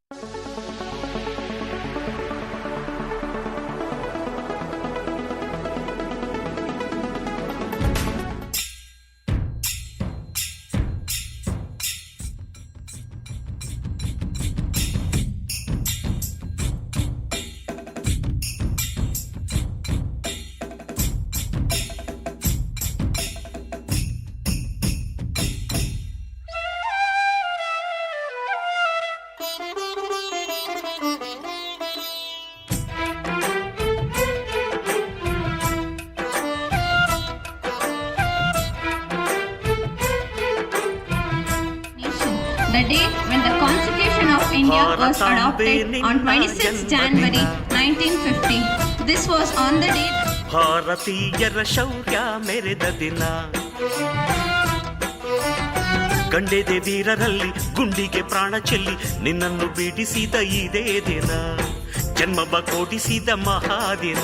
The date when the Constitution of India was adopted on 26 January 1950. This was on the date ಭಾರತೀಯರ ಶೌರ್ಯ ಮೆರೆದ ದಿನ, ಗಂಡೆದೆ ವೀರರಲ್ಲಿ ಗುಂಡಿಗೆ ಪ್ರಾಣ ಚೆಲ್ಲಿ ನಿನ್ನನ್ನು ಬಿಡಿಸಿದ ಇದೇ ದಿನ, ಜನ್ಮವ ಕೊಡಿಸಿದ ಮಹಾದಿನ,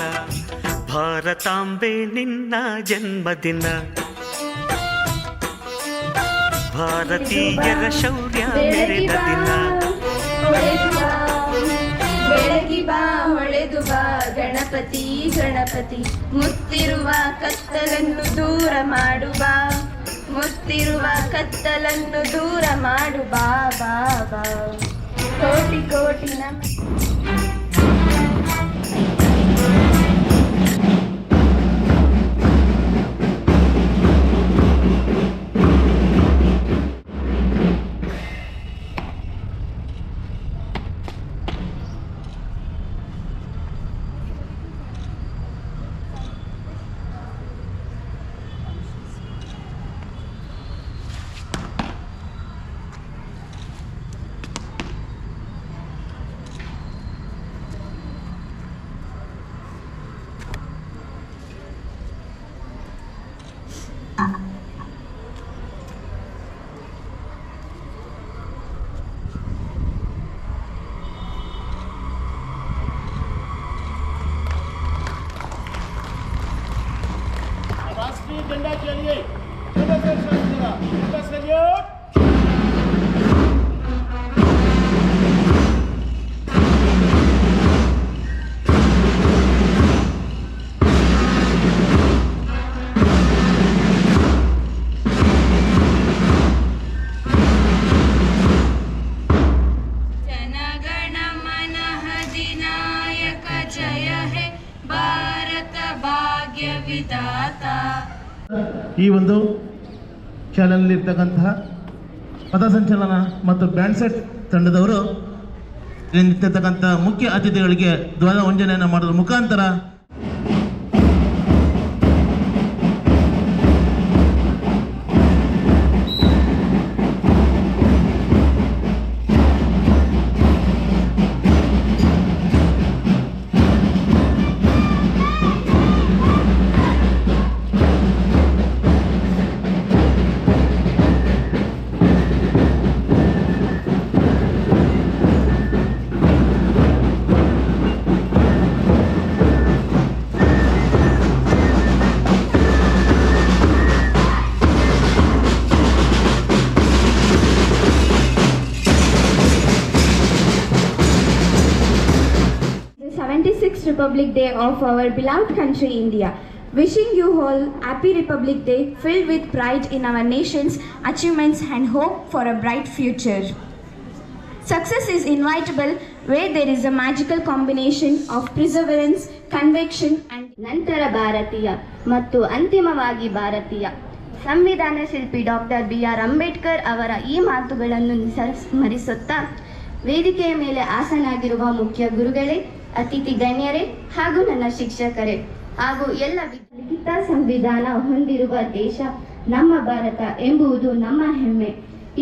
ಭಾರತಾಂಬೆ ನಿನ್ನ ಜನ್ಮದಿನ. ಭಾರತೀಯರ ಶೌರ್ಯ ಮೆರೆದ ದಿನ. ಬೆಳಗಿ ಬಾ ಹೊಳೆದು ಬಾ ಗಣಪತಿ ಗಣಪತಿ, ಮುತ್ತಿರುವ ಕತ್ತಲನ್ನು ದೂರ ಮಾಡುವ, ಮುತ್ತಿರುವ ಕತ್ತಲನ್ನು ದೂರ ಮಾಡು ಬಾ ಬಾ ಬಾ. ಕೋಟಿ ಕೋಟಿ राष्ट्रीय झंडा के लिए सैल्यूट। जनगण मन अधिनायक जय हे ಭಾರತ ಭಾಗ್ಯ ವಿಧಾತ. ಈ ಒಂದು ಶಾಲೆಯಲ್ಲಿರ್ತಕ್ಕಂತಹ ಪಥಸಂಚಲನ ಮತ್ತು ಬ್ಯಾಂಡ್ ಸೆಟ್ ತಂಡದವರು ನಿಂತಿರ್ತಕ್ಕಂಥ ಮುಖ್ಯ ಅತಿಥಿಗಳಿಗೆ ಧ್ವಜ ವಂದನೆಯನ್ನು ಮಾಡೋದ್ರ ಮುಖಾಂತರ Republic Day of our beloved country India. Wishing you all happy Republic Day filled with pride in our nation's achievements and hope for a bright future. Success is inevitable where there is a magical combination of perseverance, conviction and ನಂತರ ಭಾರತೀಯ ಮತ್ತು ಅಂತಿಮವಾಗಿ ಭಾರತೀಯ. ಸಂವಿಧಾನ ಶಿಲ್ಪಿ doctor BR Ambedkar ಅವರ ಈ ಮಾತುಗಳನ್ನು ಸ್ಮರಿಸುತ್ತಾ ವೇದಿಕೆಯ ಮೇಲೆ ಆಸನಾಗಿರುವ ಮುಖ್ಯ ಗುರುಗಳೇ, ಅತಿಥಿ ಗಣ್ಯರೇ ಹಾಗೂ ನನ್ನ ಶಿಕ್ಷಕರೇ ಹಾಗೂ ಎಲ್ಲ ಲಿಖಿತ ಸಂವಿಧಾನ ಹೊಂದಿರುವ ದೇಶ ನಮ್ಮ ಭಾರತ ಎಂಬುದು ನಮ್ಮ ಹೆಮ್ಮೆ.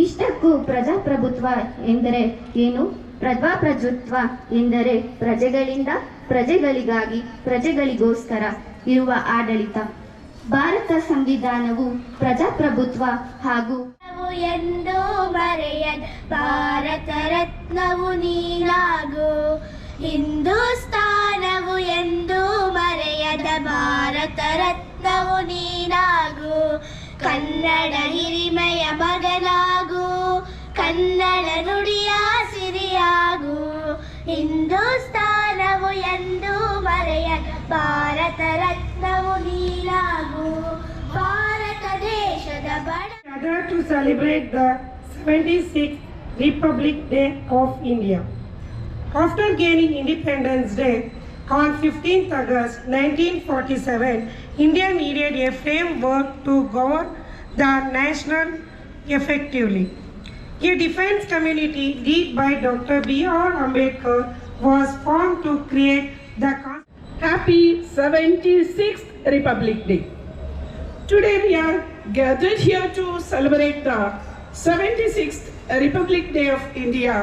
ಇಷ್ಟಕ್ಕೂ ಪ್ರಜಾಪ್ರಭುತ್ವ ಎಂದರೆ ಏನು? ಪ್ರಜಾಪ್ರಭುತ್ವ ಎಂದರೆ ಪ್ರಜೆಗಳಿಂದ ಪ್ರಜೆಗಳಿಗಾಗಿ ಪ್ರಜೆಗಳಿಗೋಸ್ಕರ ಇರುವ ಆಡಳಿತ. ಭಾರತ ಸಂವಿಧಾನವು ಪ್ರಜಾಪ್ರಭುತ್ವ ಹಾಗೂ ಎಂದು ಮರೆಯದ ಭಾರತ ರತ್ನವು ನೀನಾಗು, ಹಿಂದೂಸ್ತಾನವು ಎಂದು ಮರೆಯದ ಭಾರತ ರತ್ನವು ನೀನಾಗು, ಕನ್ನಡ ಹಿರಿಮೆಯ ಮಗನಾಗು, ಕನ್ನಡ ನುಡಿಯ ಸಿರಿಯಾಗು. ಹಿಂದೂಸ್ತಾನವು ಎಂದು ಮರೆಯದ ಭಾರತ ರತ್ನವು ನೀನಾಗು ಭಾರತ ದೇಶದ ಬಡ Gathered to celebrate the 76th Republic Day of India. After gaining Independence Day on 15th August 1947, India needed a framework to govern the nation effectively. A defense community led by Dr. B.R. Ambedkar was formed to create the Happy 76th Republic Day. Today we are gathered here to celebrate the 76th Republic Day of India.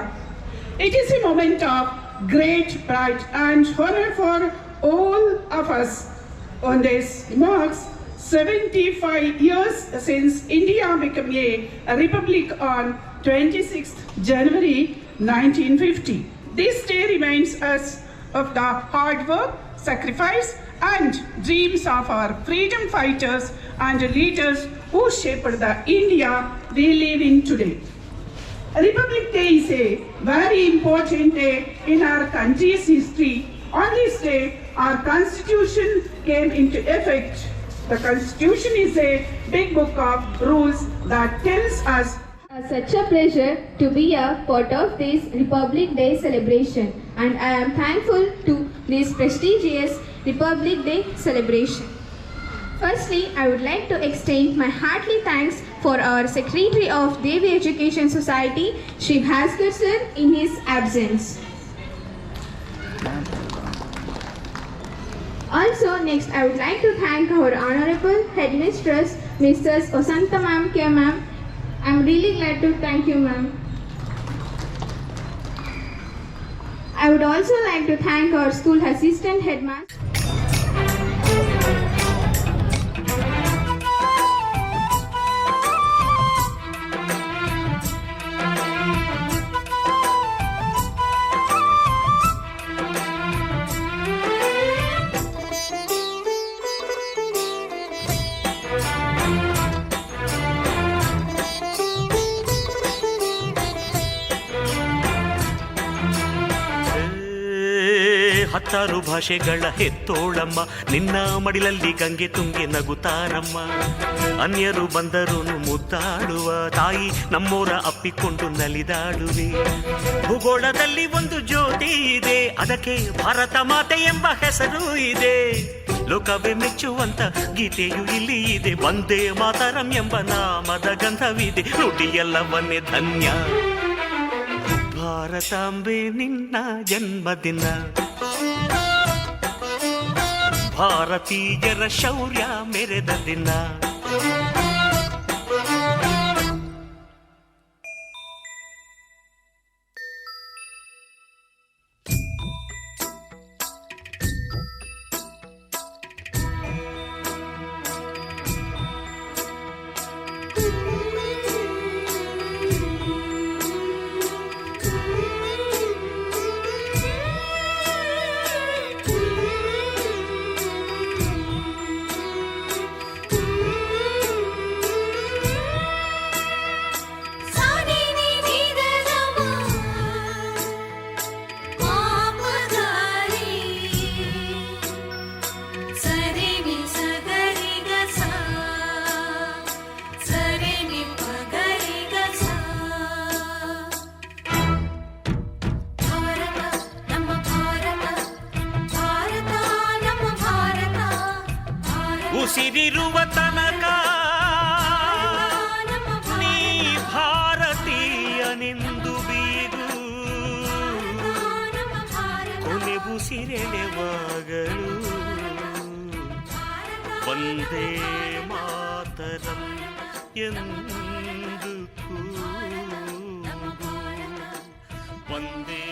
It is a moment of great pride and honor for all of us. On this marks 75 years since India became a republic on 26th January 1950. This day reminds us of the hard work, sacrifice and dreams of our freedom fighters and leaders who shaped the India we live in today. Republic Day is a very important day in our country's history. On this day, our Constitution came into effect. The Constitution is a big book of rules that tells us. Such a pleasure to be a part of this Republic Day celebration, and I am thankful to this prestigious Republic Day celebration. Firstly, I would like to extend my hearty thanks for our Secretary of Devi Education Society, Shri Bhaskar sir, in his absence. Also, next I would like to thank our Honorable Headmistress, Mrs. Osanta ma'am, K ma'am. I'm really glad to thank you, ma'am. I would also like to thank our school assistant headmaster. ಹತ್ತಾರು ಭಾಷೆಗಳ ಹೆತ್ತೋಳಮ್ಮ, ನಿನ್ನ ಮಡಿಲಲ್ಲಿ ಗಂಗೆ ತುಂಗೆ ನಗುತ್ತಾರಮ್ಮ. ಅನ್ಯರು ಬಂದರೂ ಮುದ್ದಾಡುವ ತಾಯಿ, ನಮ್ಮೋರ ಅಪ್ಪಿಕೊಂಡು ನಲಿದಾಡುವೆ. ಭೂಗೋಳದಲ್ಲಿ ಒಂದು ಜ್ಯೋತಿ ಇದೆ, ಅದಕ್ಕೆ ಭಾರತ ಮಾತೆ ಎಂಬ ಹೆಸರು ಇದೆ. ಲೋಕವೇ ಮೆಚ್ಚುವಂತ ಗೀತೆಯು ಇಲ್ಲಿ ಇದೆ, ವಂದೇ ಮಾತರಂ ಎಂಬ ನಾಮದ ಗಂಧವಿದೆ. ನುಡಿಯೆಲ್ಲವನ್ನೇ ಧನ್ಯ. ಭಾರತಾಂಬೆ ನಿನ್ನ ಜನ್ಮದಿನ, ಭಾರತೀಯರ ಶೌರ್ಯ ಮೆರೆದ ದಿನ. ಉಸಿರಿರುವ ತನಕ ನೀ ಭಾರತೀಯನೆಂದು ಬೀಗು, ಕೊನೆ ಉಸಿರೆಳೆವಾಗಲು ವಂದೇ ಮಾತರಂ ಎಂದು ಕೂಗು. ವಂದೇ